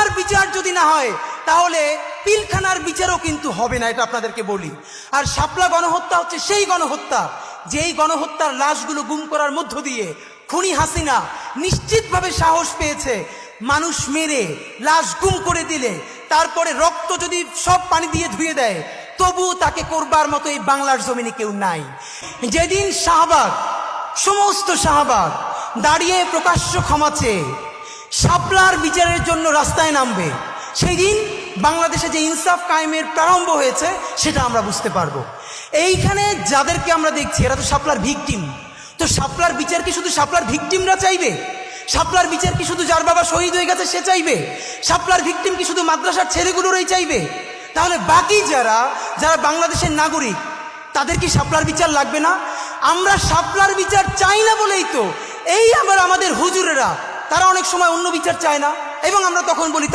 শাপলার বিচার যদি না হয় তাহলে পিলখানার বিচারও কিন্তু হবে না, এটা আপনাদেরকে বলি। আর শাপলা গণহত্যা হচ্ছে সেই গণহত্যা যেই গণহত্যার লাশগুলো গুম করার মধ্য দিয়ে খুনি হাসিনা নিশ্চিতভাবে সাহস পেয়েছে মানুষ মেরে লাশ গুম করে দিলে তারপরে রক্ত যদি সব পানি দিয়ে ধুয়ে দেয় তবু তাকে করবার মতো এই বাংলার জমিনে কেউ নাই। যেদিন শাহবাগ, সমস্ত শাহবাগ দাঁড়িয়ে প্রকাশ্য ক্ষমা চেয়ে শাপলার বিচারের জন্য রাস্তায় নামবে, সেই দিন বাংলাদেশে যে ইনসাফ কায়েমের প্রারম্ভ হয়েছে সেটা আমরা বুঝতে পারবো। এইখানে যাদেরকে আমরা দেখছি এরা তো শাপলার ভিকটিম। তো শাপলার বিচার কি শুধু শাপলার ভিকটিমরা চাইবে? শাপলার বিচার কি শুধু যার বাবা শহীদ হয়ে গেছে সে চাইবে? শাপলার ভিকটিম কি শুধু মাদ্রাসার ছেলেগুলোরই চাইবে? তাহলে বাকি যারা যারা বাংলাদেশের নাগরিক তাদের কি শাপলার বিচার লাগবে না? আমরা শাপলার বিচার চাই না বলেই তো এই আবার আমাদের হুজুরেরা তারা অনেক সময় অন্য বিচার চায় না, এবং আমরা তখন বলি